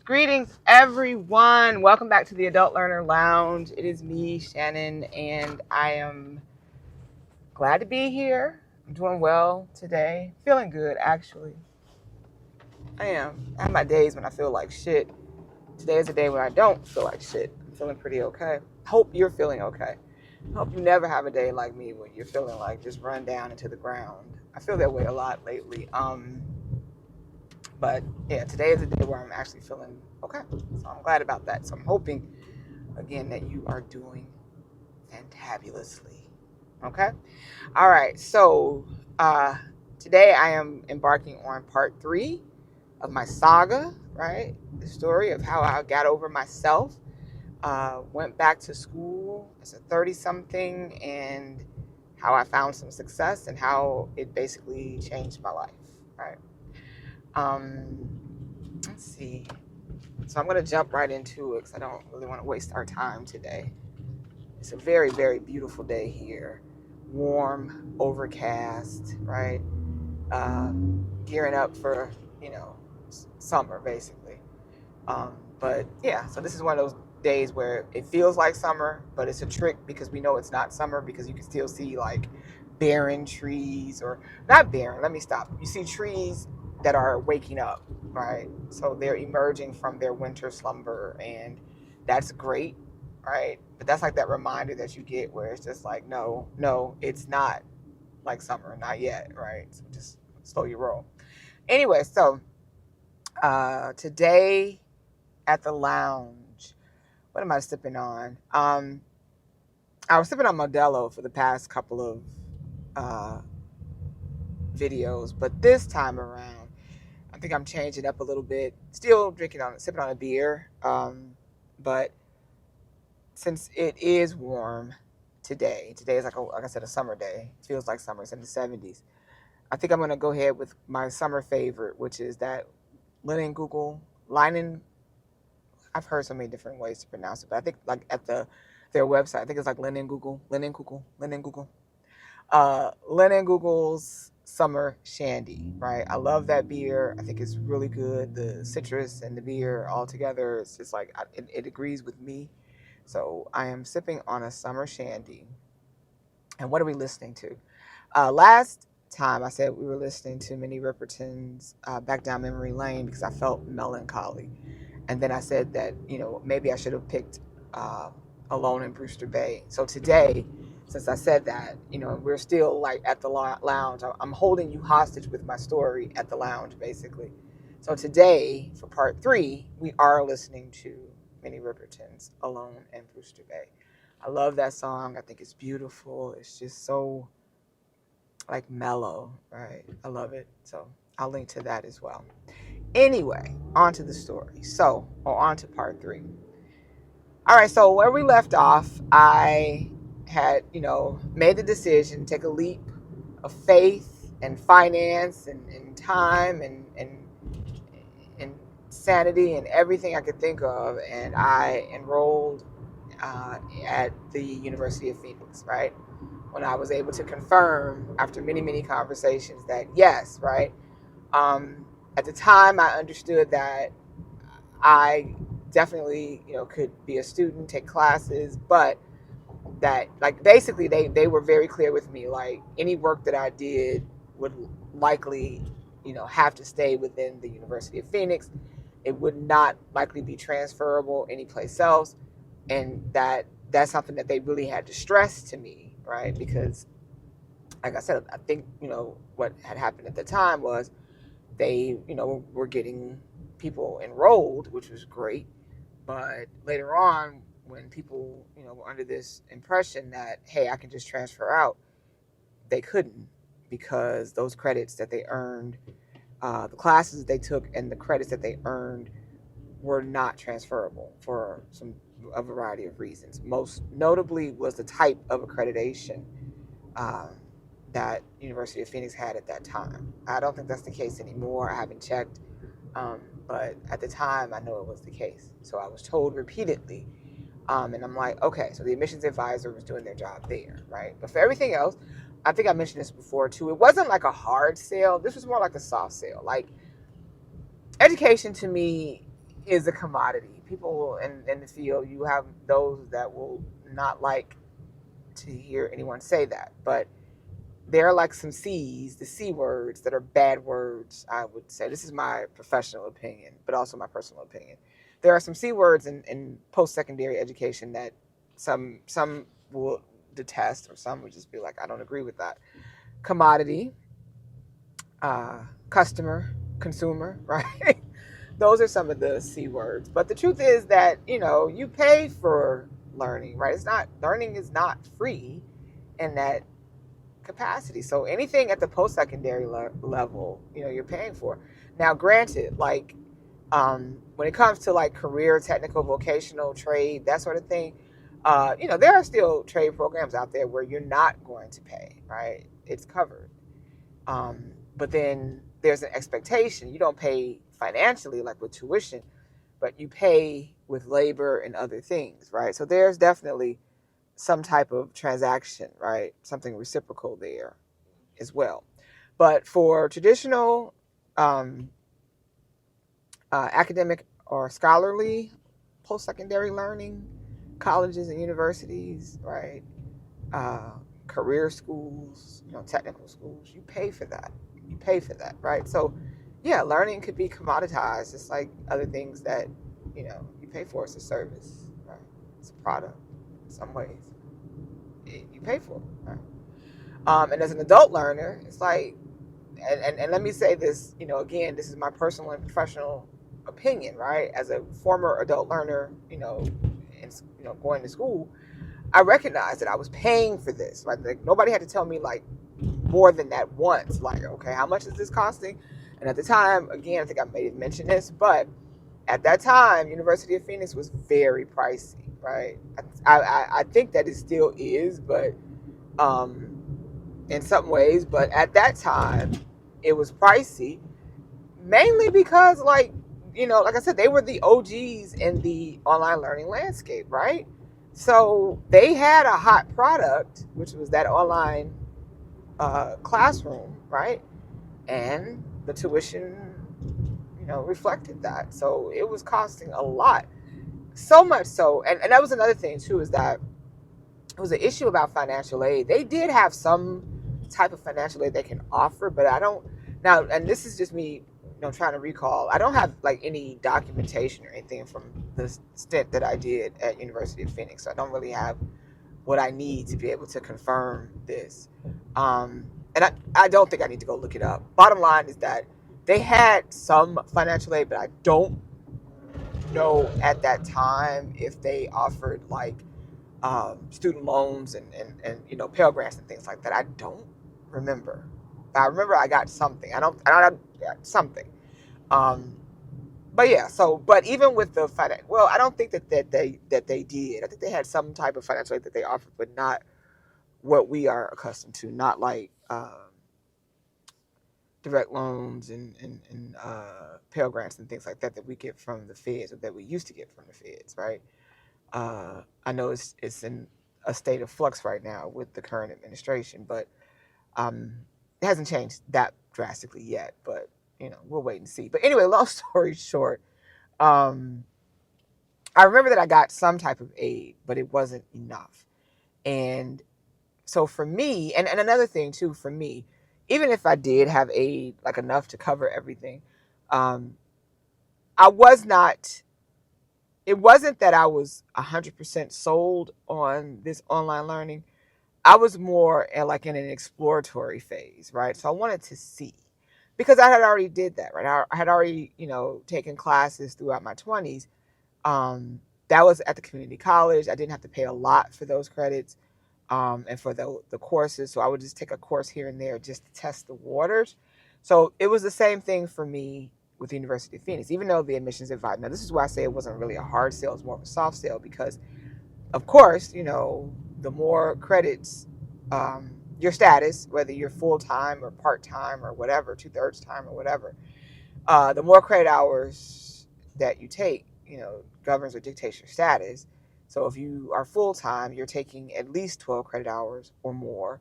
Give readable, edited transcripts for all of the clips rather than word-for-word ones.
Greetings, everyone. Welcome back to the Adult Learner Lounge. It is me, Shannon, and I am glad to be here. I'm doing well today. Feeling good, actually. I am. I have my days when I feel like shit. Today is a day when I don't feel like shit. I'm feeling pretty okay. Hope you're feeling okay. Hope you never have a day like me when you're feeling like just run down into the ground. I feel that way a lot lately. But yeah, today is a day where I'm actually feeling okay. So I'm glad about that. So I'm hoping, again, that you are doing fantabulously. Okay? All right. So today I am embarking on part 3 of my saga, right? The story of how I got over myself, went back to school as a 30-something, and how I found some success and how it basically changed my life, right? Let's see. So I'm going to jump right into it because I don't really want to waste our time today. It's a very, very beautiful day here. Warm, overcast, right? Gearing up for, summer, basically. But yeah, so this is one of those days where it feels like summer, but it's a trick because we know it's not summer because you can still see like barren trees, or not barren, let me stop. You see trees that are waking up, right? So they're emerging from their winter slumber, and that's great, right? But that's like that reminder that you get where it's just like, no, it's not like summer, not yet, right? So just slow your roll. Anyway, so today at the lounge, what am I sipping on? I was sipping on Modelo for the past couple of videos, but this time around, I think I'm changing up a little bit. Still sipping on a beer, but since it is warm today is like I said, a summer day. It feels like summer. It's in the 70s. I think I'm gonna go ahead with my summer favorite, which is that Linen. I've heard so many different ways to pronounce it, but I think like at their website, I think it's like Linen Google's Summer Shandy, right? I love that beer. I think it's really good. The citrus and the beer all together, it's just like it agrees with me. So I am sipping on a Summer Shandy. And what are we listening to? Last time I said we were listening to Minnie Riperton's Back Down Memory Lane because I felt melancholy. And then I said that, maybe I should have picked Alone in Brewster Bay. So today, since I said that, we're still like at the lounge. I'm holding you hostage with my story at the lounge, basically. So today, for part 3, we are listening to Minnie Riperton's Alone in Brewster Bay. I love that song. I think it's beautiful. It's just so like mellow, right? I love it. So I'll link to that as well. Anyway, on to the story. On to part 3. All right, so where we left off, I had, made the decision to take a leap of faith and finance and time and sanity and everything I could think of, and I enrolled at the University of Phoenix, right? When I was able to confirm after many, many conversations that yes, right? At the time, I understood that I definitely, could be a student, take classes, but that, like, basically they were very clear with me, like, any work that I did would likely, have to stay within the University of Phoenix. It would not likely be transferable anyplace else. And that's something that they really had to stress to me, right? Because, like I said, I think, what had happened at the time was they, were getting people enrolled, which was great. But later on, when people, were under this impression that, hey, I can just transfer out, they couldn't, because those credits that they earned, the classes that they took and the credits that they earned were not transferable for a variety of reasons. Most notably was the type of accreditation that University of Phoenix had at that time. I don't think that's the case anymore. I haven't checked. But at the time, I know it was the case. So I was told repeatedly. And I'm like, okay, so the admissions advisor was doing their job there, right? But for everything else, I think I mentioned this before too. It wasn't like a hard sale. This was more like a soft sale. Like, education to me is a commodity. People in the field, you have those that will not like to hear anyone say that, but there are like some C's, the C words that are bad words, I would say. This is my professional opinion, but also my personal opinion. There are some C words in post-secondary education that some will detest, or some would just be like, I don't agree with that. Commodity, customer, consumer, right? Those are some of the C words. But the truth is that, you pay for learning, right? Learning is not free in that capacity. So anything at the post-secondary level, you're paying for. Now, granted, like when it comes to like career, technical, vocational, trade, that sort of thing, there are still trade programs out there where you're not going to pay, right? It's covered. But then there's an expectation. You don't pay financially like with tuition, but you pay with labor and other things, right? So there's definitely some type of transaction, right? Something reciprocal there as well. But for traditional academic or scholarly post-secondary learning, colleges and universities, right? Uh, Career schools, technical schools, you pay for that. You pay for that, right? So, yeah, learning could be commoditized, just like other things that, you pay for. It's a service, right? It's a product in some ways. You pay for it, right? And as an adult learner, it's like, and let me say this, again, this is my personal and professional opinion, right? As a former adult learner, going to school, I recognized that I was paying for this, right? Like nobody had to tell me like more than that once. Like, okay, how much is this costing? And at the time, again, I think I may have mentioned this, but at that time, University of Phoenix was very pricey, right? I think that it still is, but um, in some ways. But at that time, it was pricey, mainly because, like I said, they were the OGs in the online learning landscape, right? So they had a hot product, which was that online classroom, right? And the tuition, reflected that. So it was costing a lot. So much so, and that was another thing too, is that it was an issue about financial aid. They did have some type of financial aid they can offer, but I don't now. And this is just me, trying to recall. I don't have like any documentation or anything from the stint that I did at University of Phoenix. So I don't really have what I need to be able to confirm this. And I don't think I need to go look it up. Bottom line is that they had some financial aid, but I don't know at that time if they offered like student loans and Pell Grants and things like that. I don't remember. I remember I got something. I got something. Um, but yeah, but even with the finance, well, I don't think that they did. I think they had some type of financial aid that they offered, but not what we are accustomed to. Not like direct loans and Pell Grants and things like that we get from the feds, or that we used to get from the feds, right? I know it's in a state of flux right now with the current administration, but it hasn't changed that drastically yet. But we'll wait and see. But anyway, long story short, um, I remember that I got some type of aid, but it wasn't enough. And so for me, and another thing too, for me, even if I did have aid, like enough to cover everything, um, I was not. It wasn't that I was 100% sold on this online learning. I was more like in an exploratory phase, right? So I wanted to see, because I had already did that, right? I had already, taken classes throughout my 20s. That was at the community college. I didn't have to pay a lot for those credits and for the courses. So I would just take a course here and there just to test the waters. So it was the same thing for me with the University of Phoenix, even though the admissions invite. Now, this is why I say it wasn't really a hard sale. It was more of a soft sale because, of course, the more credits, your status, whether you're full-time or part-time or whatever, two-thirds time or whatever, the more credit hours that you take, governs or dictates your status. So if you are full-time, you're taking at least 12 credit hours or more.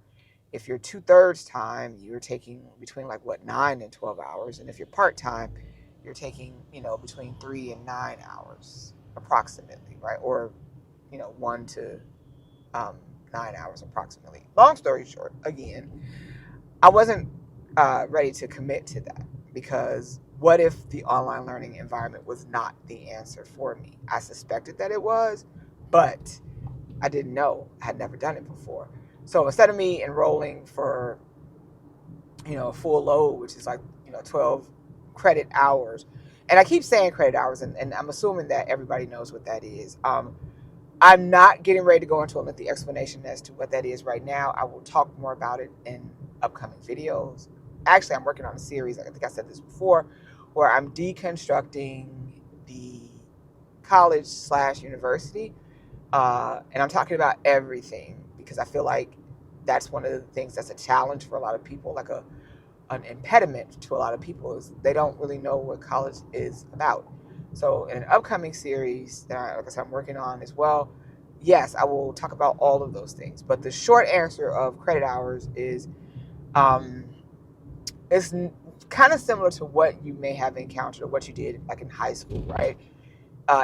If you're two-thirds time, you're taking between 9 and 12 hours. And if you're part-time, you're taking, between 3 and 9 hours approximately, right? Or, 1 to 9 hours approximately. Long story short, again, I wasn't ready to commit to that because what if the online learning environment was not the answer for me? I suspected that it was, but I didn't know. I had never done it before. So instead of me enrolling for, a full load, which is like, 12 credit hours, and I keep saying credit hours, and I'm assuming that everybody knows what that is. I'm not getting ready to go into a lengthy explanation as to what that is right now. I will talk more about it in upcoming videos. Actually, I'm working on a series, I think I said this before, where I'm deconstructing the college/university, and I'm talking about everything because I feel like that's one of the things that's a challenge for a lot of people, like an impediment to a lot of people, is they don't really know what college is about. So in an upcoming series that like I said, I'm working on as well, yes, I will talk about all of those things. But the short answer of credit hours is um, it's kind of similar to what you may have encountered or what you did like in high school, right?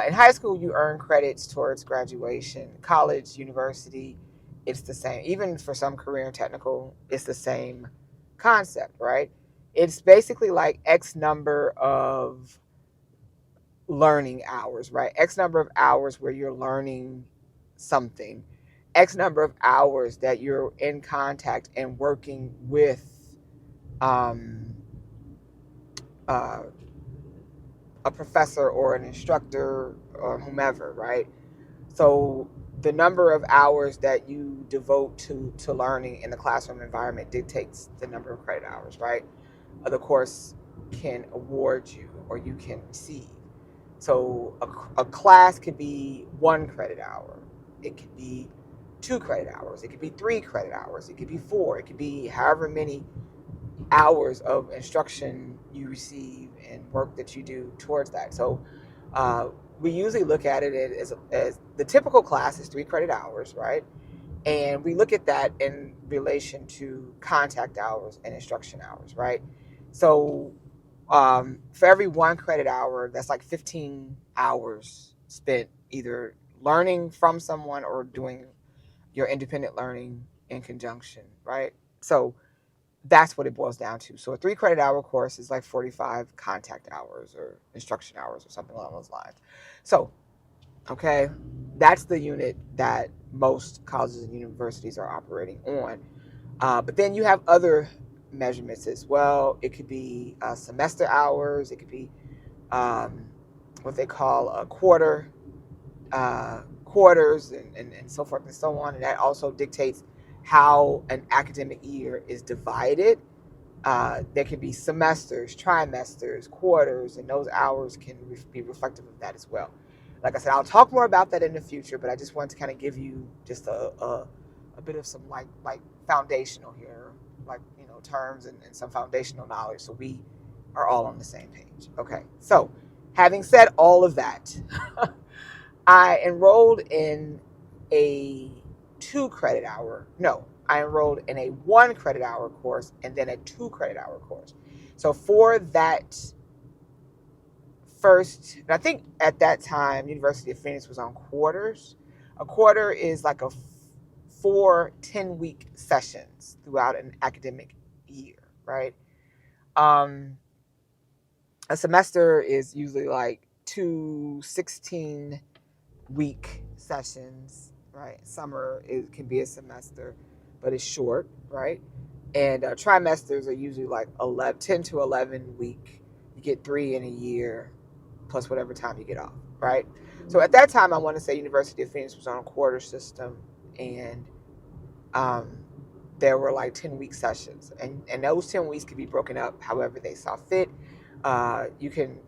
In high school, you earn credits towards graduation. College, university, it's the same. Even for some career and technical, it's the same concept, right? It's basically like X number of learning hours, right? X number of hours where you're learning something, X number of hours that you're in contact and working with um, uh, a professor or an instructor or whomever, right? So the number of hours that you devote to learning in the classroom environment dictates the number of credit hours, right? The course can award you or you can receive. So a class could be 1 credit hour. It could be 2 credit hours. It could be 3 credit hours. It could be 4. It could be however many hours of instruction you receive and work that you do towards that. So uh, we usually look at it as the typical class is 3 credit hours, right? And we look at that in relation to contact hours and instruction hours, right? So for every 1 credit hour, that's like 15 hours spent either learning from someone or doing your independent learning in conjunction, right? So that's what it boils down to. So a 3 credit hour course is like 45 contact hours or instruction hours or something along those lines. So, okay, that's the unit that most colleges and universities are operating on. But then you have other measurements as well. It could be semester hours. It could be um, what they call a quarters and so forth and so on. And that also dictates how an academic year is divided. There can be semesters, trimesters, quarters, and those hours can be reflective of that as well. Like I said, I'll talk more about that in the future, but I just wanted to kind of give you just a bit of some like foundational here, like terms and some foundational knowledge, so we are all on the same page. Okay, so having said all of that, I enrolled in a 2 credit hour. No, I enrolled in a 1 credit hour course and then a 2 credit hour course. So for that first, and I think at that time, University of Phoenix was on quarters. A quarter is like a 4 10-week sessions throughout an academic year, right? Um, a semester is usually like 2 16-week sessions, right? Summer can be a semester, but it's short, right? And trimesters are usually like 10 to 11 week. You get 3 in a year, plus whatever time you get off, right? So at that time, I want to say University of Phoenix was on a quarter system, and um, there were like 10-week sessions, and those 10 weeks could be broken up however they saw fit. You can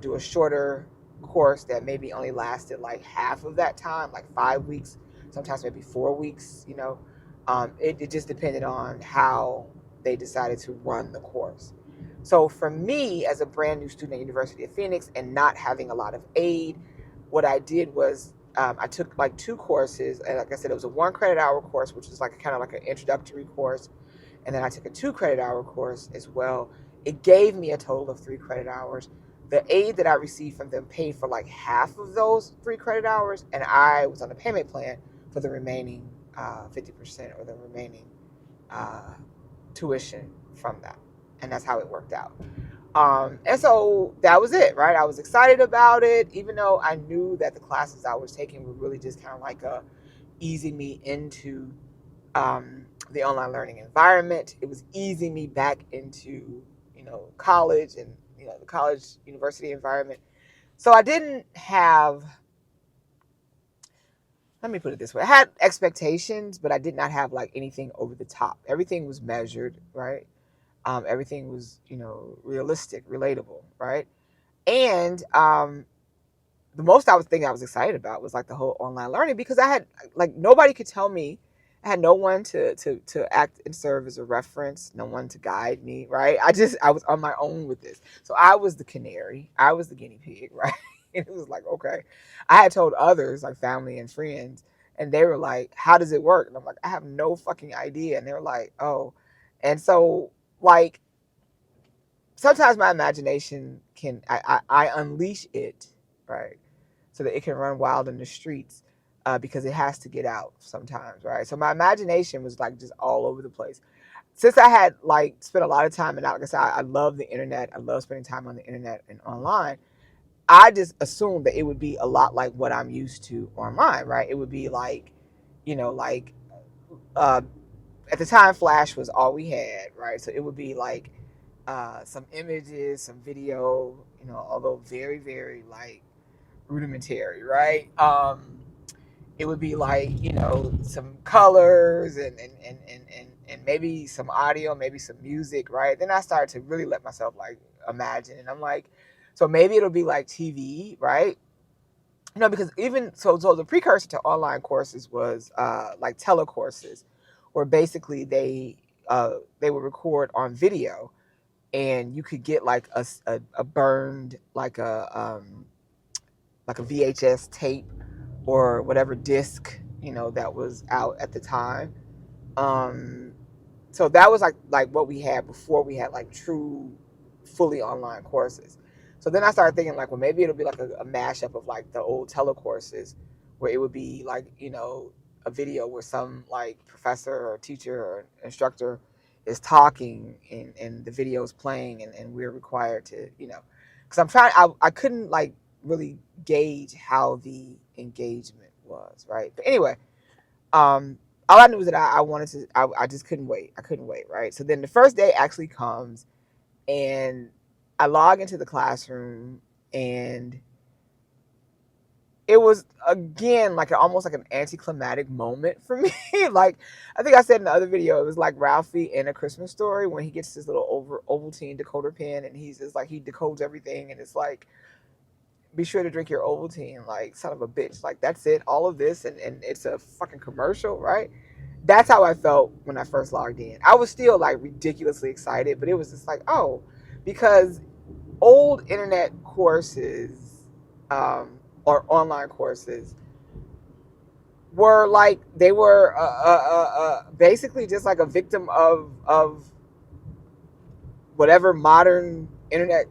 do a shorter course that maybe only lasted like half of that time, like 5 weeks, sometimes maybe 4 weeks. It just depended on how they decided to run the course. So for me, as a brand new student at University of Phoenix and not having a lot of aid, what I did was I took like 2 courses, and like I said, it was a 1 credit hour course, which is like kind of like an introductory course, and then I took a 2 credit hour course as well. It gave me a total of 3 credit hours, the aid that I received from them paid for like half of those 3 credit hours, and I was on a payment plan for the remaining 50% or the remaining uh, tuition from that. And that's how it worked out. And so that was it, right? I was excited about it, even though I knew that the classes I was taking were really just kind of like easing me into the online learning environment. It was easing me back into, college and, the college university environment. So I didn't have, let me put it this way. I had expectations, but I did not have like anything over the top. Everything was measured, right? Everything was, realistic, relatable, right? And the most I was thinking I was excited about was like the whole online learning, because I had like nobody could tell me. I had no one to act and serve as a reference, no one to guide me, right? I was on my own with this. So I was the canary, I was the guinea pig, right? And it was like, okay. I had told others, like family and friends, and they were like, how does it work? And I'm like, I have no fucking idea. And they were like, oh. And so like sometimes my imagination I unleash it, right? So that it can run wild in the streets, because it has to get out sometimes, right? So my imagination was like just all over the place. Since I had like spent a lot of time, and like I said, I love the internet. I love spending time on the internet and online. I just assumed that it would be a lot like what I'm used to online, right? It would be like, like uh, at the time, Flash was all we had, right? So it would be like some images, some video, although very, very like rudimentary, right? It would be like, some colors and maybe some audio, maybe some music, right? Then I started to really let myself like imagine, and I'm like, so maybe it'll be like TV, right? Because even so the precursor to online courses was like telecourses, where basically they would record on video, and you could get like a burned like a VHS tape or whatever disc, that was out at the time. Um, so that was like what we had before we had like true, fully online courses. So then I started thinking like, well, maybe it'll be like a mashup of like the old telecourses, where it would be like, a video where some like professor or teacher or instructor is talking, and the video is playing, and we're required to, because I couldn't like really gauge how the engagement was, right? But anyway, all I knew was that I wanted to, I just couldn't wait. I couldn't wait, right? So then the first day actually comes, and I log into the classroom, and it was again like almost like an anticlimactic moment for me. Like I think I said in the other video, it was like Ralphie in A Christmas Story when he gets his little Ovaltine decoder pen, and he's just like, he decodes everything, and it's like, be sure to drink your Ovaltine, like son of a bitch. Like that's it, all of this, and it's a fucking commercial, right? That's how I felt when I first logged in. I was still like ridiculously excited, but it was just like, oh, because old internet courses, or online courses, were like, they were basically just like a victim of whatever modern internet,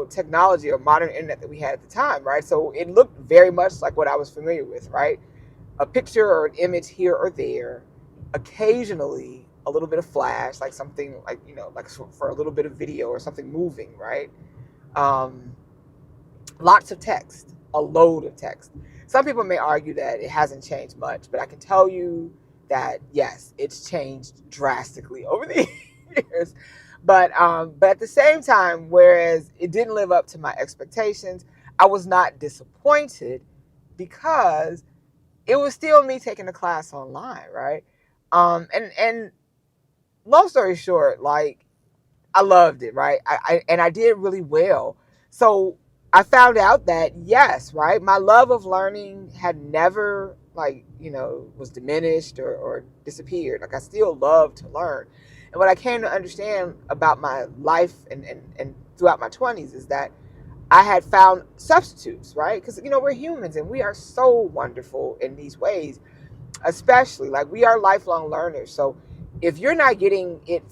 technology or modern internet that we had at the time, right? So it looked very much like what I was familiar with, right? A picture or an image here or there, occasionally a little bit of flash, like something like, like for a little bit of video or something moving, right? Lots of text, a load of text. Some people may argue that it hasn't changed much, but I can tell you that yes, it's changed drastically over the years. But at the same time, whereas it didn't live up to my expectations, I was not disappointed, because it was still me taking the class online, right? And long story short, like I loved it, right? I did really well. So I found out that yes, right, my love of learning had never like, was diminished or disappeared. Like I still love to learn. And what I came to understand about my life and throughout my 20s is that I had found substitutes, right? Because, we're humans, and we are so wonderful in these ways, especially like we are lifelong learners. So if you're not getting it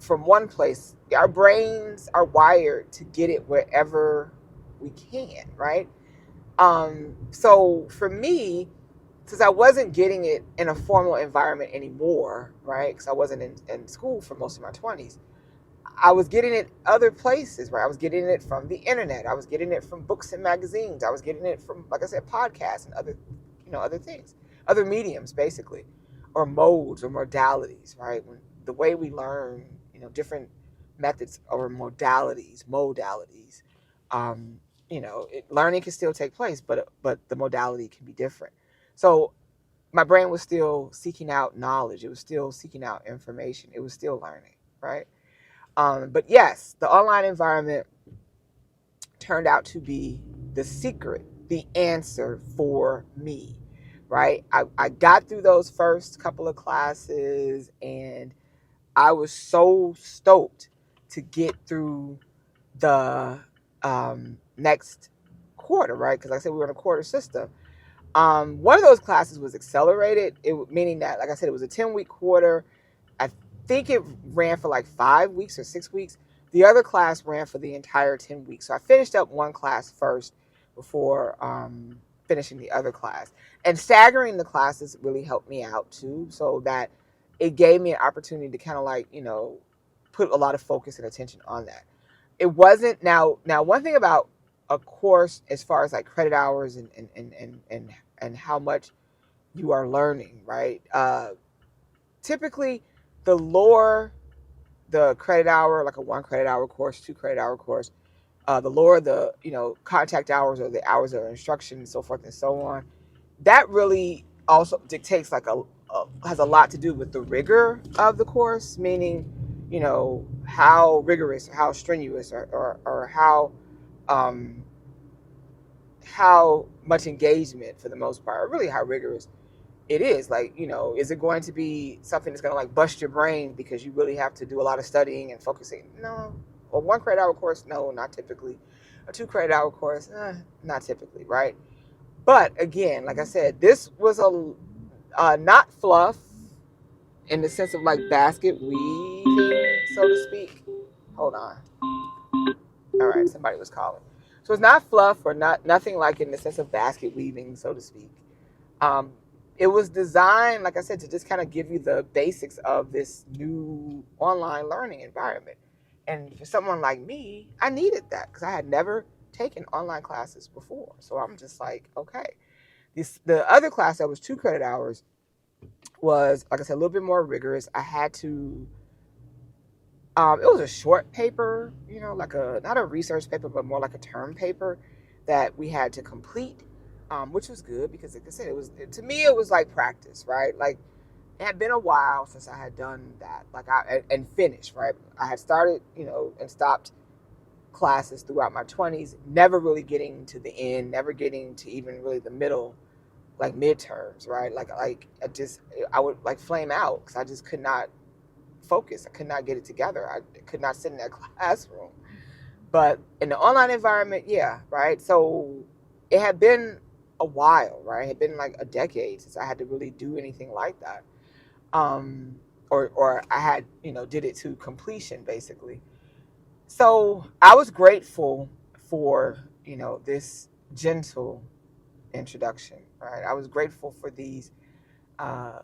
from one place. Our brains are wired to get it wherever we can, right? So for me, since I wasn't getting it in a formal environment anymore, right? Because I wasn't in school for most of my 20s. I was getting it other places, right? I was getting it from the internet. I was getting it from books and magazines. I was getting it from, like I said, podcasts and other, other things, other mediums, basically, or modes or modalities, right? When the way we learn, different methods or modalities. Um, learning can still take place, but the modality can be different. So my brain was still seeking out knowledge. It was still seeking out information. It was still learning, right? But yes, the online environment turned out to be the secret, the answer for me, right? I got through those first couple of classes and I was so stoked to get through the next quarter, right? Because like I said, we were in a quarter system. One of those classes was accelerated, meaning that, like I said, it was a 10-week quarter. I think it ran for like 5 weeks or 6 weeks. The other class ran for the entire 10 weeks. So I finished up one class first before finishing the other class. And staggering the classes really helped me out too, so that it gave me an opportunity to kind of like, put a lot of focus and attention on that. It wasn't now one thing about a course as far as like credit hours and how much you are learning, right? Typically the lower the credit hour, like a 1 credit hour course, 2 credit hour course, the lower the contact hours or the hours of instruction and so forth and so on. That really also dictates like has a lot to do with the rigor of the course, meaning how rigorous, how strenuous, or um, how much engagement for the most part, or really how rigorous it is. Like, is it going to be something that's going to like bust your brain because you really have to do a lot of studying and focusing? No. A 1 credit hour course, no, not typically. A 2 credit hour course, not typically, right? But again, like I said, this was a not fluff in the sense of like basket weaving, so to speak. Hold on. All right, somebody was calling. So it's not fluff or nothing like in the sense of basket weaving, so to speak. Um, it was designed, like I said, to just kind of give you the basics of this new online learning environment. And for someone like me, I needed that because I had never taken online classes before. So I'm just like, okay. The other class that was 2 credit hours was, like I said, a little bit more rigorous. I had to, it was a short paper, like not a research paper, but more like a term paper that we had to complete, which was good because, like I said, to me, it was like practice, right? Like, it had been a while since I had done that, like and finished, right? I had started, and stopped classes throughout my 20s, never really getting to the end, never getting to even really the middle, like midterms, right? Like I would like flame out because I just could not focus. I could not get it together. I could not sit in that classroom. But in the online environment, yeah, right? So it had been a while, right? It had been like a decade since I had to really do anything like that. Or I had, did it to completion basically. So I was grateful for, this gentle introduction, right? I was grateful for these uh,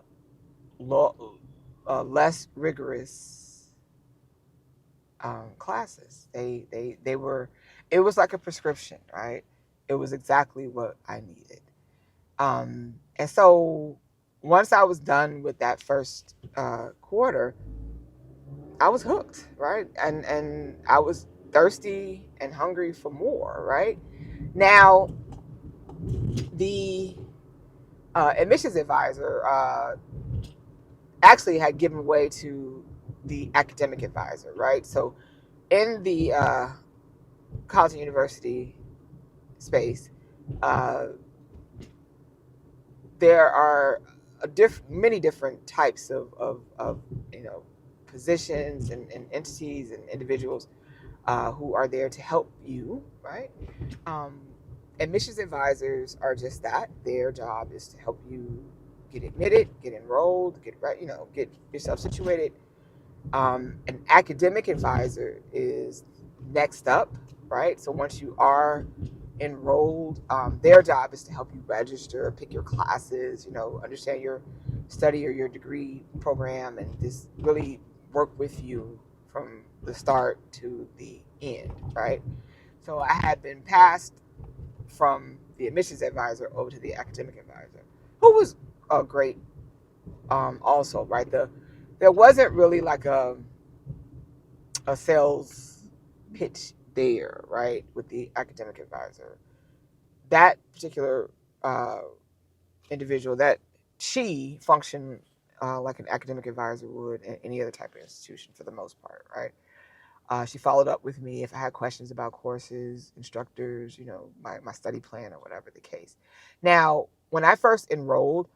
less rigorous classes. They were, it was like a prescription, right? It was exactly what I needed. And so once I was done with that first quarter, I was hooked, right? And I was thirsty and hungry for more, right? Now, the admissions advisor actually had given way to the academic advisor, right? So in the college and university space, uh, there are many different types of positions and entities and individuals who are there to help you, right? Um, Admissions advisors are just that. Their job is to help you get admitted, get enrolled, get yourself situated An academic advisor is next up, right? So once you are enrolled, their job is to help you register, pick your classes, understand your study or your degree program, and just really work with you from the start to the end, right? So I had been passed from the admissions advisor over to the academic advisor, who was a great, also, right? There wasn't really like a sales pitch there, right, with the academic advisor. That particular uh, individual, that she functioned like an academic advisor would in any other type of institution for the most part, right? She followed up with me if I had questions about courses, instructors, my study plan or whatever the case. Now, when I first enrolled,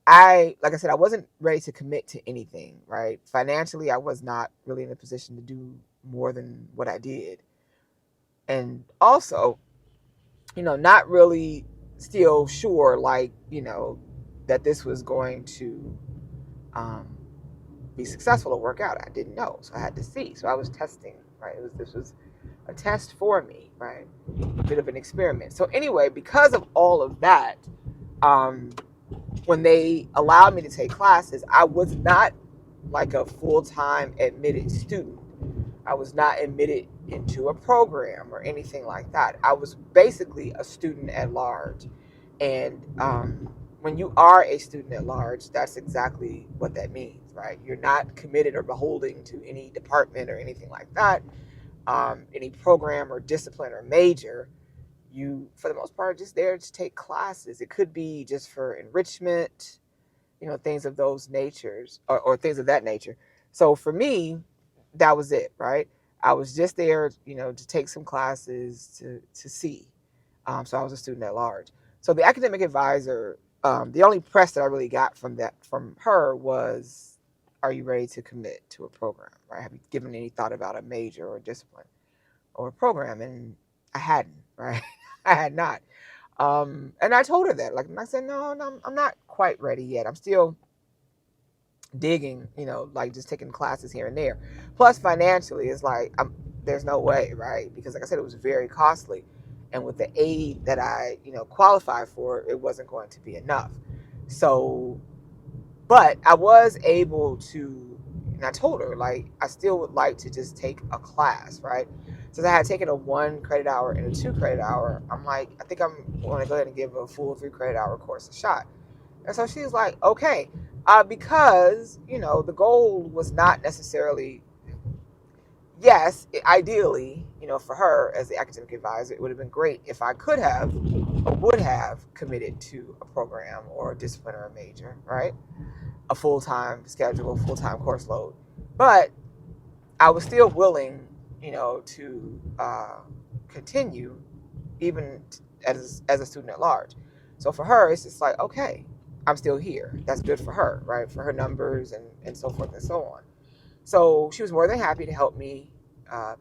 like I said, I wasn't ready to commit to anything, right? Financially, I was not really in a position to do more than what I did. And also, not really still sure, like, that this was going to um, be successful or work out. I didn't know. So I had to see. So I was testing, right? This was a test for me, right? A bit of an experiment. So anyway, because of all of that, um, when they allowed me to take classes, I was not like a full-time admitted student. I was not admitted into a program or anything like that. I was basically a student at large. And when you are a student at large, that's exactly what that means, right? You're not committed or beholden to any department or anything like that, any program or discipline or major. You, for the most part, are just there to take classes. It could be just for enrichment, things of those natures or things of that nature. So for me, that was it, right? I was just there, to take some classes to see. So I was a student at large. So the academic advisor, the only press that I really got from her was, "Are you ready to commit to a program? Right? Have you given any thought about a major or discipline or a program?" And I hadn't, right? I had not. And I told her that, like, I said, no, I'm not quite ready yet. I'm still digging, like just taking classes here and there. Plus, financially, it's like there's no way, right? Because, like I said, it was very costly, and with the aid that I, qualified for, it wasn't going to be enough. So, but I was able to, and I told her, like, I still would like to just take a class, right? Since I had taken a 1 credit hour and a 2 credit hour, I'm like, I think I'm going to go ahead and give a full 3 credit hour course a shot. And so she's like, okay, because, the goal was not necessarily, yes, ideally, for her as the academic advisor, it would have been great if I could have or would have committed to a program or a discipline or a major, right? A full-time schedule, full-time course load. But I was still willing, to continue even as a student at large. So for her, it's just like, okay, I'm still here. That's good for her, right? For her numbers and so forth and so on. So she was more than happy to help me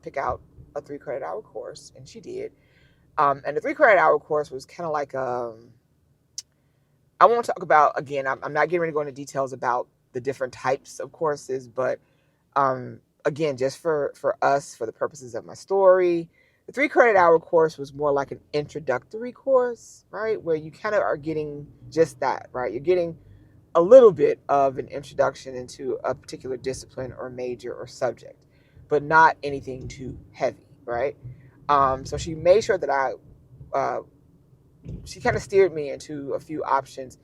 pick out a 3 credit hour course, and she did. And the 3 credit hour course was kind of like, I won't talk about, again, I'm not getting ready to go into details about the different types of courses, but again, just for us, for the purposes of my story, the 3 credit hour course was more like an introductory course, right? Where you kind of are getting just that, right? You're getting a little bit of an introduction into a particular discipline or major or subject, but not anything too heavy, right? So she made sure that she kind of steered me into a few options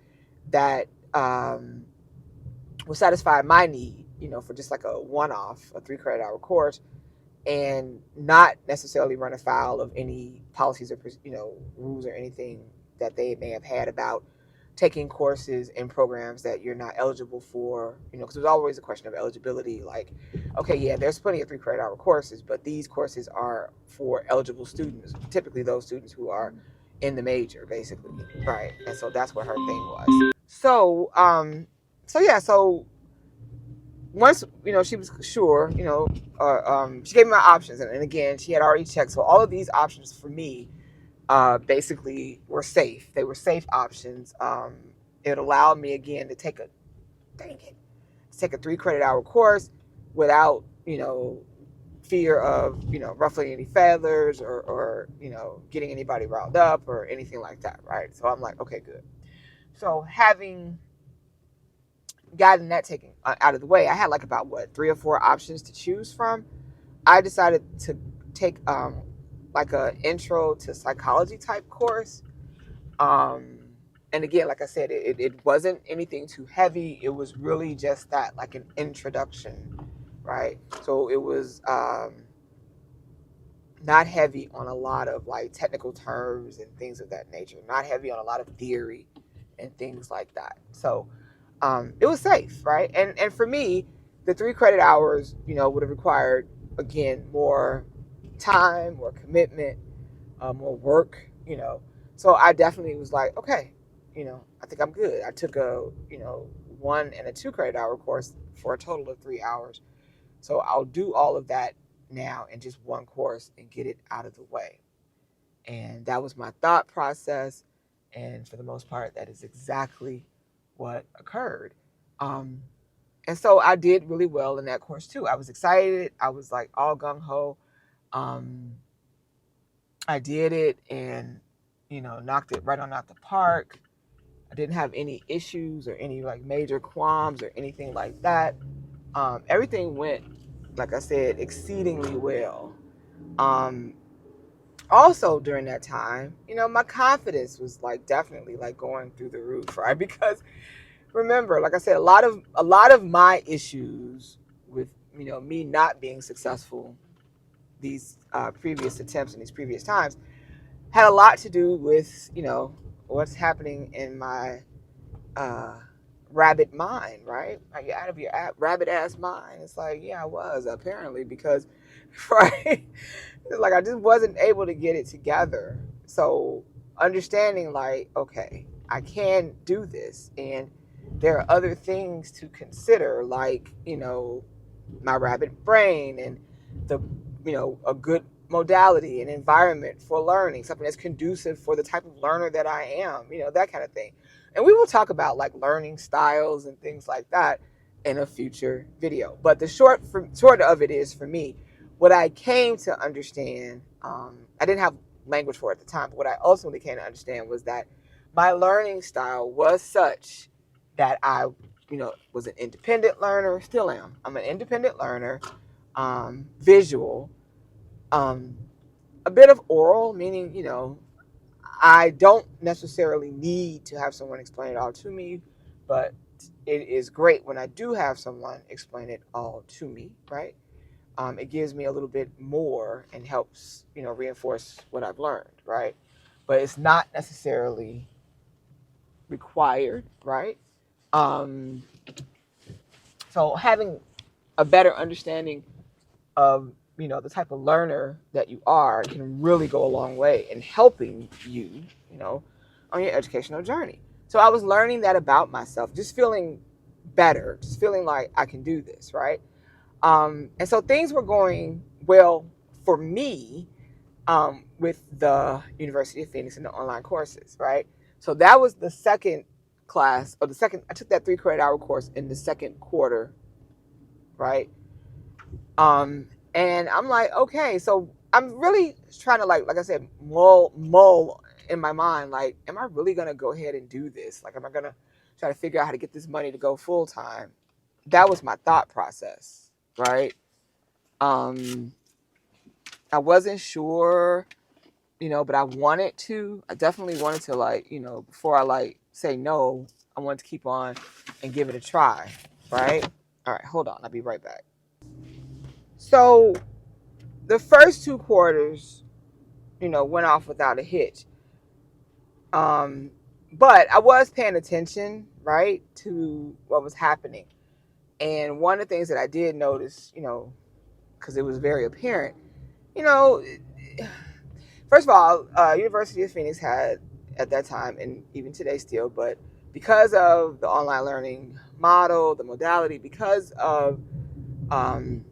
that will satisfy my need, for just like a one-off, a 3 credit hour course, and not necessarily run afoul of any policies or, rules or anything that they may have had about taking courses and programs that you're not eligible for, because there's always a question of eligibility. Like, okay, yeah, there's plenty of 3 credit hour courses, but these courses are for eligible students, typically those students who are in the major, basically, right? And so that's what her thing was. So once, she was sure, she gave me my options, and again, she had already checked. So all of these options for me basically were safe. They were safe options. It allowed me again to take a 3 credit hour course, without, fear of, ruffling any feathers or, getting anybody riled up or anything like that, right? So I'm like, okay, good. So having gotten that taken out of the way, I had like about what, 3 or 4 options to choose from. I decided to take like a intro to psychology type course. Um, and again, like I said, it wasn't anything too heavy. It was really just that, like an introduction, right? So it was not heavy on a lot of like technical terms and things of that nature, not heavy on a lot of theory and things like that. So it was safe, right? And for me, the 3 credit hours, would have required, again, more time, more commitment, more work, So I definitely was like, okay, I think I'm good. I took a 1 and a 2 credit hour course for a total of 3 hours. So I'll do all of that now in just one course and get it out of the way. And that was my thought process. And for the most part, that is exactly what occurred. Um, and so I did really well in that course too. I was excited. I was like all gung ho. Um, I did it and, knocked it right on out the park. I didn't have any issues or any like major qualms or anything like that. Everything went, like I said, exceedingly well. Um, Also during that time, my confidence was like definitely like going through the roof, right? Because remember, like I said, a lot of my issues with me not being successful these previous attempts and these previous times had a lot to do with what's happening in my uh, rabbit mind, right? Like you're out of your rabbit ass mind. It's like, yeah, I was apparently because, right? Like I just wasn't able to get it together. So understanding like, okay, I can do this, and there are other things to consider, like my rabbit brain and the a good modality and environment for learning, something that's conducive for the type of learner that I am, that kind of thing. And we will talk about like learning styles and things like that in a future video. But the short of it is, for me, what I came to understand, I didn't have language for it at the time, but what I ultimately came to understand was that my learning style was such that I, was an independent learner, still am. I'm an independent learner, visual, um, a bit of oral, meaning, I don't necessarily need to have someone explain it all to me, but it is great when I do have someone explain it all to me, right? It gives me a little bit more and helps, reinforce what I've learned, right? But it's not necessarily required, right? Um, so having a better understanding of, the type of learner that you are can really go a long way in helping you, on your educational journey. So I was learning that about myself, just feeling better, just feeling like I can do this, right? And so things were going well for me with the University of Phoenix and the online courses, right? So that was the second class, or I took that 3 credit hour course in the second quarter, right? And I'm like, okay, so I'm really trying to like I said, mull in my mind, like, am I really gonna go ahead and do this? Like, am I gonna try to figure out how to get this money to go full time? That was my thought process, right? Um, I wasn't sure, but I wanted to. I definitely wanted to, like, before I like say no, I wanted to keep on and give it a try, right? All right, hold on. I'll be right back. So the first 2 quarters, went off without a hitch. But I was paying attention, right, to what was happening. And one of the things that I did notice, because it was very apparent, you know, first of all, University of Phoenix had at that time, and even today still, but because of the online learning model, the modality, because of um,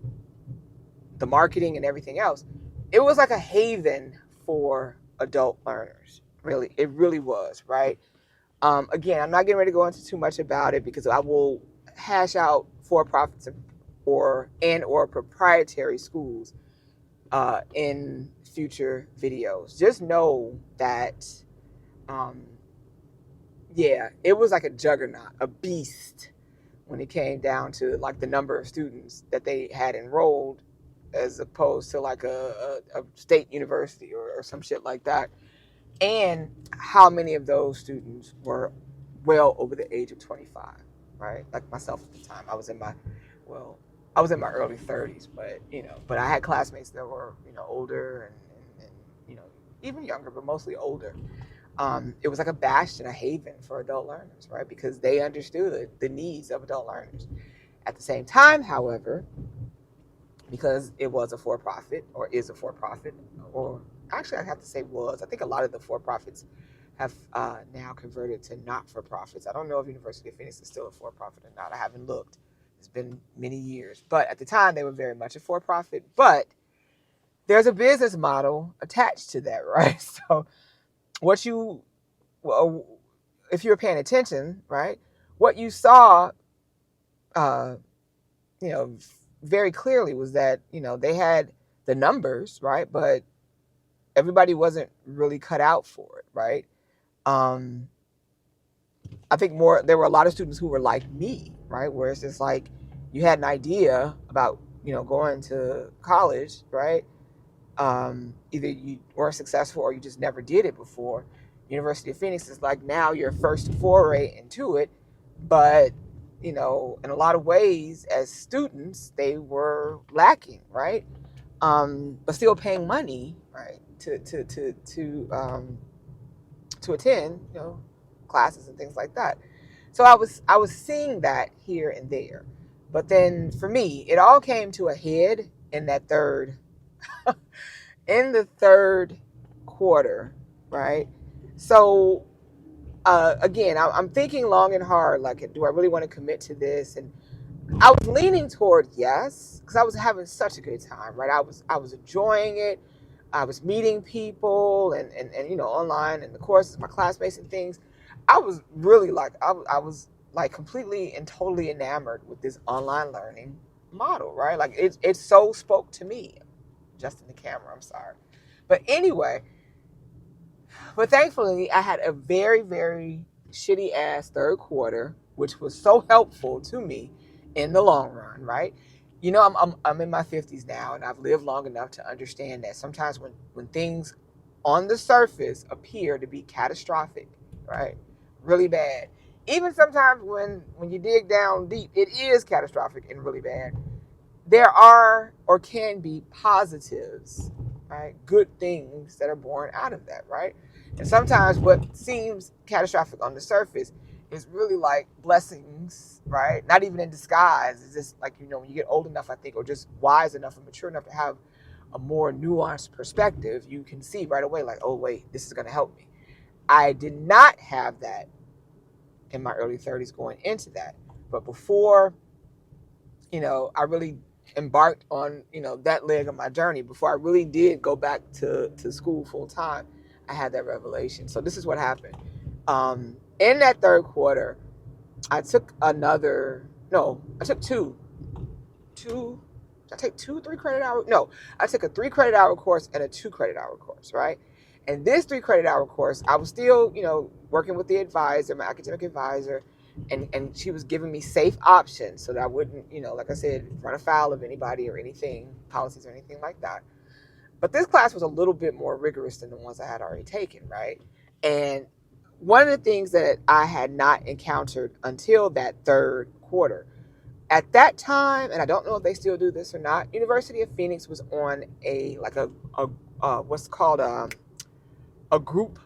the marketing and everything else, it was like a haven for adult learners. Really, it really was, right? Again, I'm not getting ready to go into too much about it because I will hash out for-profits or proprietary schools in future videos. Just know that, um, yeah, it was like a juggernaut, a beast when it came down to like the number of students that they had enrolled as opposed to like a state university or some shit like that. And how many of those students were well over the age of 25, right? Like myself at the time. Well, I was in my early 30s, but but I had classmates that were, older and even younger, but mostly older. It was like a bastion, a haven for adult learners, right? Because they understood the needs of adult learners. At the same time, however, because it was a for-profit or is a for-profit, or actually I have to say was. I think a lot of the for-profits have now converted to not-for-profits. I don't know if University of Phoenix is still a for-profit or not. I haven't looked. It's been many years. But at the time, they were very much a for-profit. But there's a business model attached to that, right? So well, if you were paying attention, right, what you saw, uh, you know, very clearly was that, they had the numbers, right, but everybody wasn't really cut out for it, right? I think there were a lot of students who were like me, right, where it's just like you had an idea about, going to college, right? Either you weren't successful or you just never did it before. University of Phoenix is like now your first foray into it, but in a lot of ways, as students, they were lacking, right? But still paying money, right, to attend, classes and things like that. So I was seeing that here and there, but then for me, it all came to a head in the third quarter, right? So again, I'm thinking long and hard, like, do I really want to commit to this? And I was leaning toward yes, because I was having such a good time, right? I was enjoying it. I was meeting people and online and the courses, my classmates and things. I was really like I was like completely and totally enamored with this online learning model, right? Like it so spoke to me. Just in the camera, I'm sorry. But anyway, but thankfully I had a very, very shitty ass third quarter, which was so helpful to me in the long run, right? I'm in my 50s now, and I've lived long enough to understand that sometimes when things on the surface appear to be catastrophic, right, really bad, even sometimes when you dig down deep, it is catastrophic and really bad. There are or can be positives, right? Good things that are born out of that, right? And sometimes what seems catastrophic on the surface is really like blessings, right? Not even in disguise. It's just like, when you get old enough, I think, or just wise enough and mature enough to have a more nuanced perspective, you can see right away, like, oh, wait, this is going to help me. I did not have that in my early 30s going into that. But before, I really embarked on, that leg of my journey, before I really did go back to school full time, I had that revelation. So this is what happened. In that third quarter, I took I took two, I take 3 credit hour. No, I took a 3 credit hour course and a 2 credit hour course, right? And this 3 credit hour course, I was still, working with the advisor, my academic advisor, and she was giving me safe options so that I wouldn't, like I said, run afoul of anybody or anything, policies or anything like that. But this class was a little bit more rigorous than the ones I had already taken, right? And one of the things that I had not encountered until that third quarter, at that time, and I don't know if they still do this or not, University of Phoenix was on a what's called a group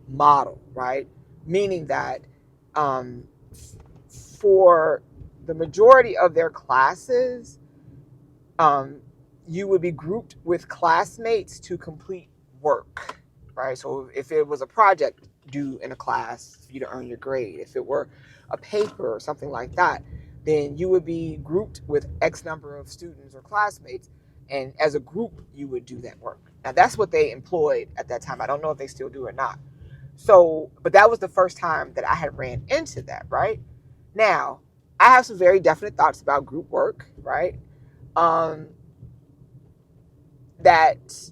model, right? Meaning that for the majority of their classes, you would be grouped with classmates to complete work, right? So if it was a project due in a class for you to earn your grade, if it were a paper or something like that, then you would be grouped with X number of students or classmates, and as a group, you would do that work. Now, that's what they employed at that time. I don't know if they still do or not. So, but that was the first time that I had ran into that, right? Now, I have some very definite thoughts about group work, right? Um, that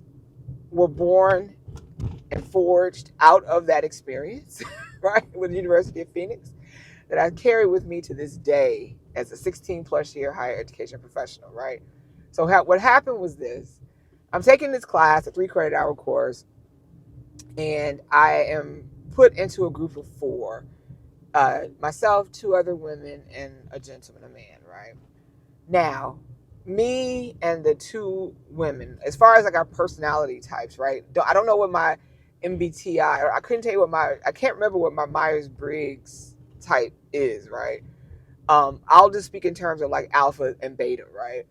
were born and forged out of that experience, right, with the University of Phoenix, that I carry with me to this day as a 16 plus year higher education professional, right? So what happened was this. I'm taking this class, a 3 credit hour course, and I am put into a group of four, myself, two other women, and a gentleman, a man, right? Now, me and the two women, as far as like our personality types, right? I don't know what my MBTI, or I couldn't tell you I can't remember what my Myers Briggs type is, right? I'll just speak in terms of like alpha and beta, right?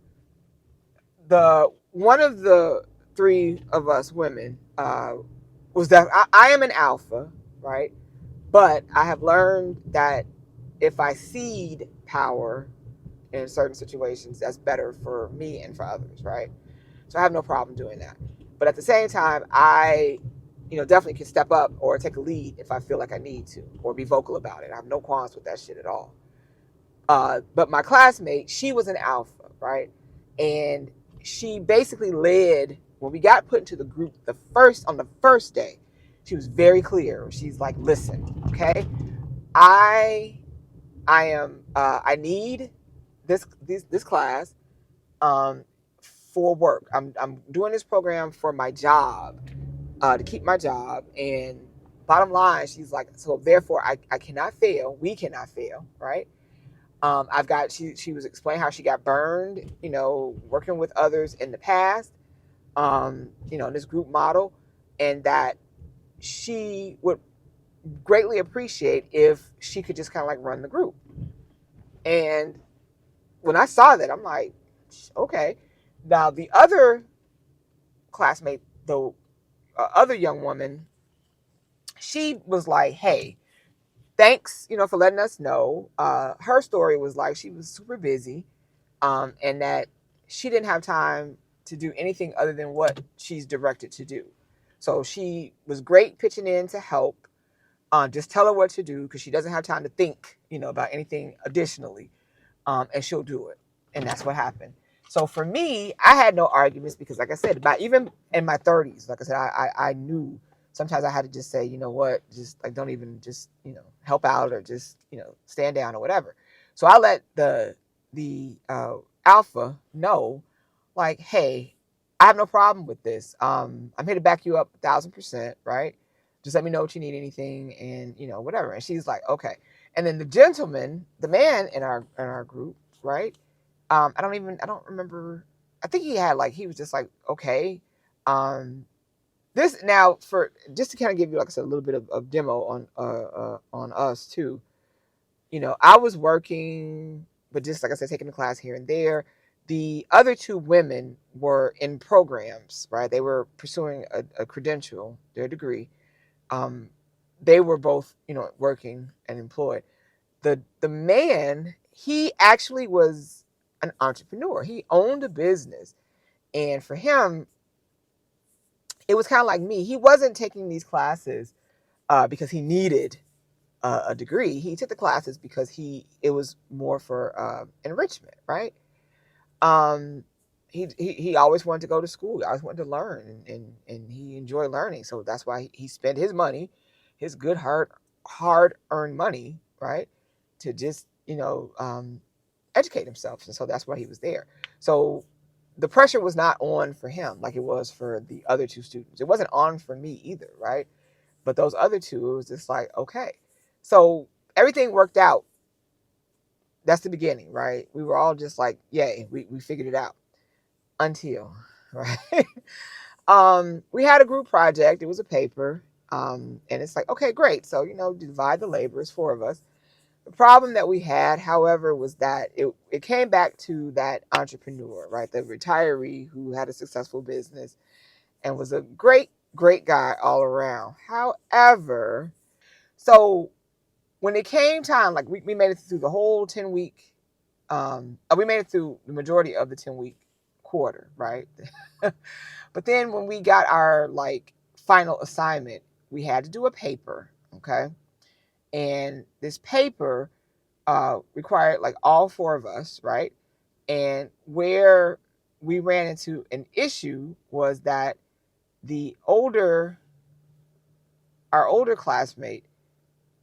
The one of the three of us women was that I am an alpha, right? But I have learned that if I cede power in certain situations, that's better for me and for others, right? So I have no problem doing that. But at the same time, I, definitely can step up or take a lead if I feel like I need to, or be vocal about it. I have no qualms with that shit at all. But my classmate, she was an alpha, right? And she basically led when we got put into the group on the first day. She was very clear. She's like, "Listen, okay, I I need this class um, for work. I'm doing this program for my job, to keep my job. And bottom line, she's like, so therefore I cannot fail. We cannot fail, right? I've got she was explaining how she got burned, working with others in the past, in this group model, and that she would greatly appreciate if she could just kind of like run the group. And when I saw that, I'm like, okay. Now the other classmate, the other young woman, she was like, hey, thanks, for letting us know. Her story was like she was super busy, and that she didn't have time to do anything other than what she's directed to do. So she was great pitching in to help. Just tell her what to do because she doesn't have time to think, about anything additionally, and she'll do it. And that's what happened. So for me, I had no arguments because, like I said, even in my 30s, like I said, I knew sometimes I had to just say, you know what, just like don't even just help out or just stand down or whatever. So I let the alpha know, like, hey, I have no problem with this. I'm here to back you up 1,000%, right? Just let me know what you need, anything, and whatever. And she's like, okay. And then the gentleman, the man in our group, right? I don't remember. I think he was just like, okay. This now for just to kind of give you, like I said, a little bit of demo on us too. I was working, but just like I said, taking the class here and there. The other two women were in programs, right? They were pursuing a credential, their degree. Um, they were both, working and employed. The man, he actually was an entrepreneur. He owned a business. And for him, it was kind of like me. He wasn't taking these classes because he needed a degree. He took the classes because it was more for enrichment, right? Um, he always wanted to go to school. He always wanted to learn, and he enjoyed learning. So that's why he spent his money, his good hard earned money, right, to just educate himself. And so that's why he was there. So the pressure was not on for him like it was for the other two students. It wasn't on for me either, right? But those other two, it was just like, okay. So everything worked out. That's the beginning, right? We were all just like, yay, we figured it out. Until, right? We had a group project. It was a paper. And it's like, okay, great. So, divide the labor. It's four of us. The problem that we had, however, was that it came back to that entrepreneur, right? The retiree who had a successful business and was a great, great guy all around. However, so when it came time, like we made it through the whole 10-week, we made it through the majority of the 10-week quarter, right? But then when we got our like final assignment, we had to do a paper, okay? And this paper required like all four of us, right? And where we ran into an issue was that the older, our older classmate,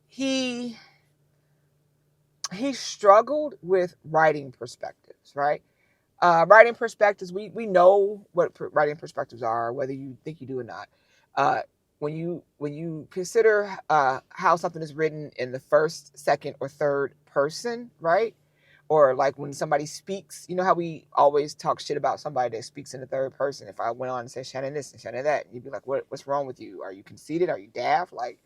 he he struggled with writing perspectives, right? Writing perspectives, we know what writing perspectives are, whether you think you do or not. Uh, when you consider how something is written in the first, second, or third person, right? Or like when somebody speaks, you know how we always talk shit about somebody that speaks in the third person. If I went on and said Shannon this and Shannon that, you'd be like, what's wrong with you? Are you conceited? Are you daft? Like,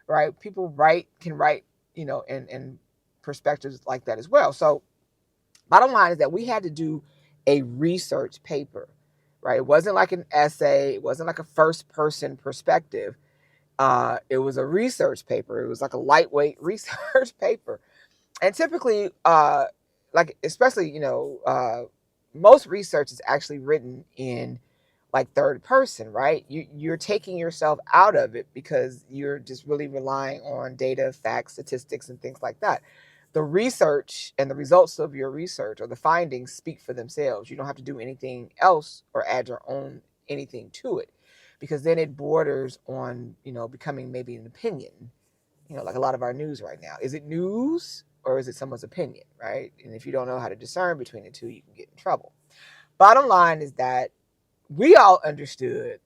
right? People can write, in perspectives like that as well. So bottom line is that we had to do a research paper, right? It wasn't like an essay. It wasn't like a first person perspective. It was a research paper. It was like a lightweight research paper. And typically, like, especially, most research is actually written in like third person, right? You're taking yourself out of it because you're just really relying on data, facts, statistics, and things like that. The research and the results of your research or the findings speak for themselves. You don't have to do anything else or add your own anything to it, because then it borders on, becoming maybe an opinion, like a lot of our news right now. Is it news or is it someone's opinion, right? And if you don't know how to discern between the two, you can get in trouble. Bottom line is that we all understood,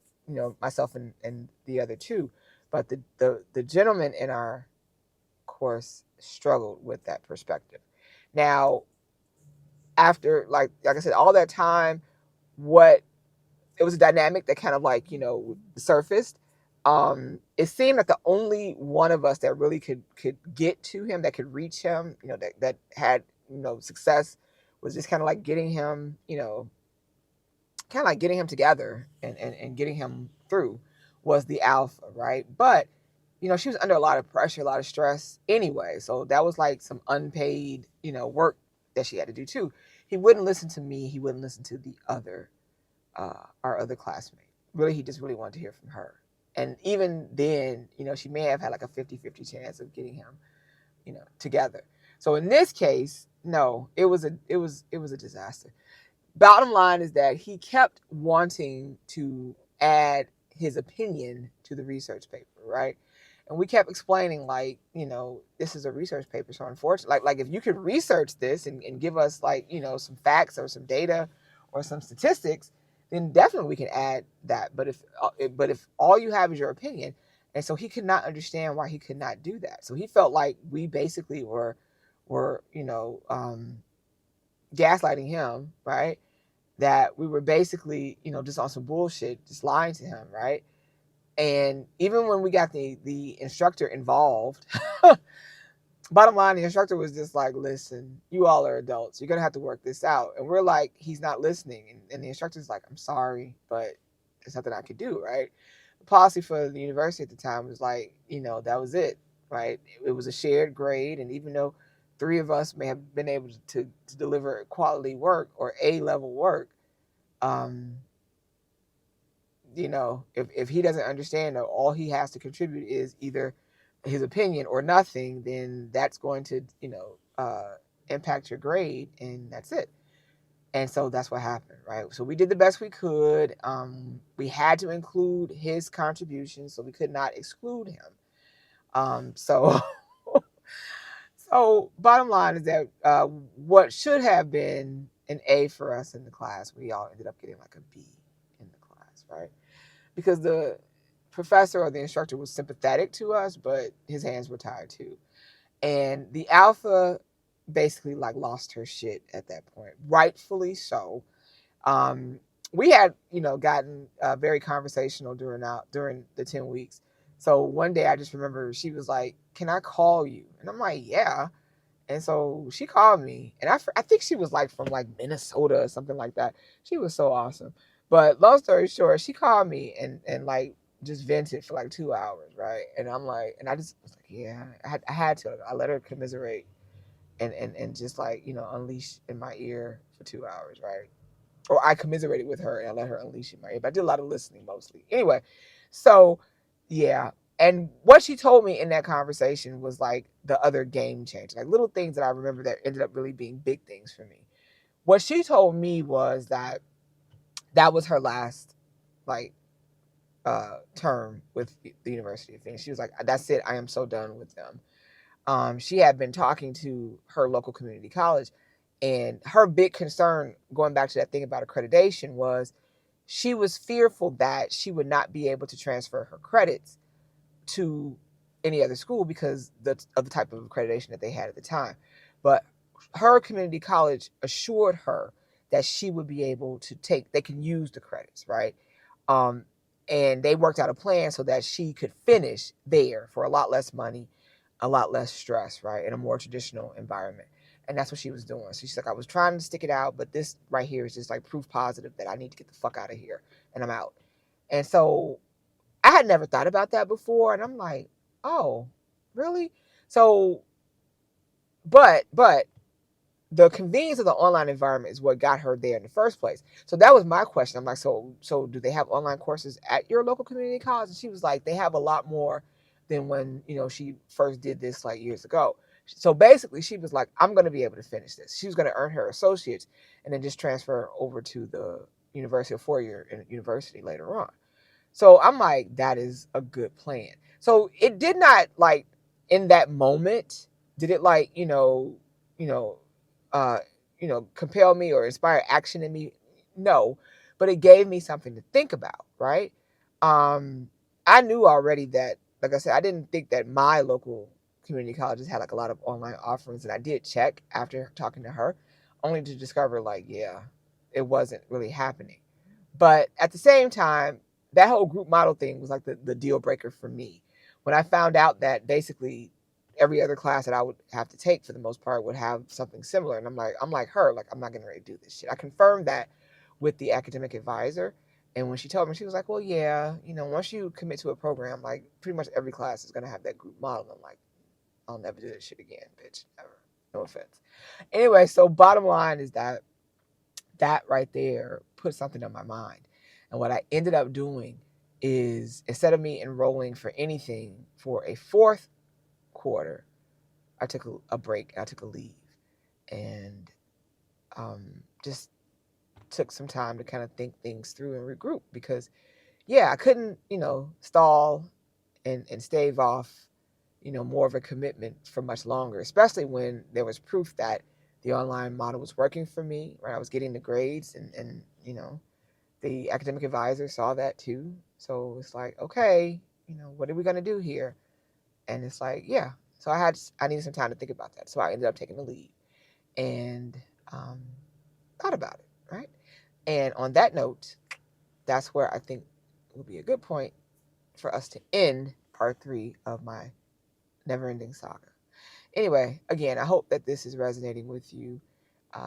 myself and the other two, but the gentleman in our course struggled with that perspective. Now, after like I said, all that time, what it was a dynamic that kind of like, surfaced. It seemed like the only one of us that really could get to him, that could reach him, that had, success, was just kind of like getting him, kind of like getting him together and getting him through, was the alpha, right? But she was under a lot of pressure, a lot of stress anyway. So that was like some unpaid, work that she had to do too. He wouldn't listen to me. He wouldn't listen to the other, our other classmate. Really, he just really wanted to hear from her. And even then, she may have had like a 50-50 chance of getting him, together. So in this case, no, it was a disaster. Bottom line is that he kept wanting to add his opinion to the research paper, right? And we kept explaining, like, this is a research paper. So unfortunately, like if you could research this and give us like, some facts or some data or some statistics, then definitely we can add that. But if all you have is your opinion, and so he could not understand why he could not do that. So he felt like we basically were gaslighting him, right? That we were basically, just on some bullshit, just lying to him, right? And even when we got the instructor involved, bottom line, the instructor was just like, listen, you all are adults. You're going to have to work this out. And we're like, he's not listening. And the instructor's like, I'm sorry, but there's nothing I could do, right? The policy for the university at the time was like, that was it, right? It was a shared grade. And even though three of us may have been able to deliver quality work or A-level work, if he doesn't understand that all he has to contribute is either his opinion or nothing, then that's going to, impact your grade, and that's it. And so that's what happened, right? So we did the best we could. We had to include his contribution, so we could not exclude him. So so bottom line is that what should have been an A for us in the class, we all ended up getting like a B in the class, right? Because the professor or the instructor was sympathetic to us, but his hands were tied too. And the alpha basically like lost her shit at that point, rightfully so. We had, gotten very conversational during the 10 weeks. So one day I just remember she was like, can I call you? And I'm like, yeah. And so she called me, and I think she was like from like Minnesota or something like that. She was so awesome. But long story short, she called me and like just vented for like 2 hours, right? And I'm like, and I just was like, yeah, I had to. I let her commiserate and just like, unleash in my ear for 2 hours, right? Or I commiserated with her and I let her unleash in my ear. But I did a lot of listening mostly. Anyway, so yeah. And what she told me in that conversation was like the other game changer, like little things that I remember that ended up really being big things for me. What she told me was that that was her last like term with the University of Phoenix. She was like, "That's it. I am so done with them." She had been talking to her local community college, and her big concern, going back to that thing about accreditation, was she was fearful that she would not be able to transfer her credits to any other school because of the type of accreditation that they had at the time. But her community college assured her that she would be able to take, they can use the credits, right? Um, and they worked out a plan so that she could finish there for a lot less money, a lot less stress, right? In a more traditional environment. And that's what she was doing. So she's like, I was trying to stick it out, but this right here is just like proof positive that I need to get the fuck out of here and I'm out. And so I had never thought about that before. And I'm like, oh, really? So, but the convenience of the online environment is what got her there in the first place. So that was my question. I'm like, so do they have online courses at your local community college? And she was like, they have a lot more than when, she first did this like years ago. So basically she was like, I'm going to be able to finish this. She was going to earn her associates and then just transfer over to the University of 4-year university later on. So I'm like, that is a good plan. So it did not like in that moment, did it like, you know, uh, compel me or inspire action in me? No, but it gave me something to think about, right? Um, I knew already that, like I said, I didn't think that my local community colleges had like a lot of online offerings, and I did check after talking to her, only to discover like, yeah, it wasn't really happening. But at the same time, that whole group model thing was like the deal breaker for me. When I found out that basically every other class that I would have to take for the most part would have something similar. And I'm like her, like, I'm not getting ready to do this shit. I confirmed that with the academic advisor. And when she told me, she was like, well, yeah, once you commit to a program, like pretty much every class is going to have that group model. And I'm like, I'll never do this shit again, bitch. Never. No offense. Anyway, so bottom line is that right there put something on my mind. And what I ended up doing is instead of me enrolling for anything for a fourth quarter, I took a break. I took a leave and just took some time to kind of think things through and regroup because, yeah, I couldn't, stall and stave off, more of a commitment for much longer, especially when there was proof that the online model was working for me, right? I was getting the grades and the academic advisor saw that too. So it's like, okay, what are we going to do here? And it's like, yeah. So I needed some time to think about that. So I ended up taking the lead and thought about it, right? And on that note, that's where I think will be a good point for us to end part 3 of my never-ending saga. Anyway, again, I hope that this is resonating with you.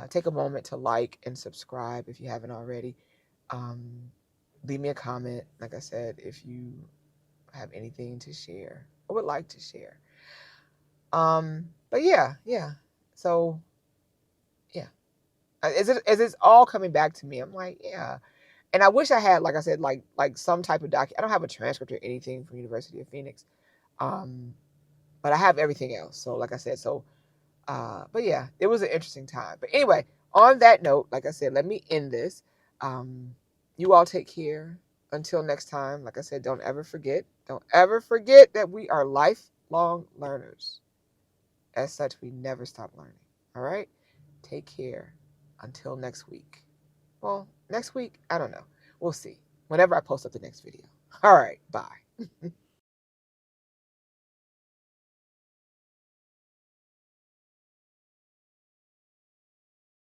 Take a moment to like and subscribe if you haven't already. Leave me a comment, like I said, if you have anything to share or would like to share. But yeah. So yeah, as it's all coming back to me, I'm like, yeah. And I wish I had, like I said, like some type of I don't have a transcript or anything from University of Phoenix, but I have everything else. So like I said, but yeah, it was an interesting time. But anyway, on that note, like I said, let me end this. You all take care. Until next time, like I said, don't ever forget that we are lifelong learners. As such, we never stop learning. All right? Take care. Until next week. Well, next week, I don't know. We'll see. Whenever I post up the next video. All right. Bye.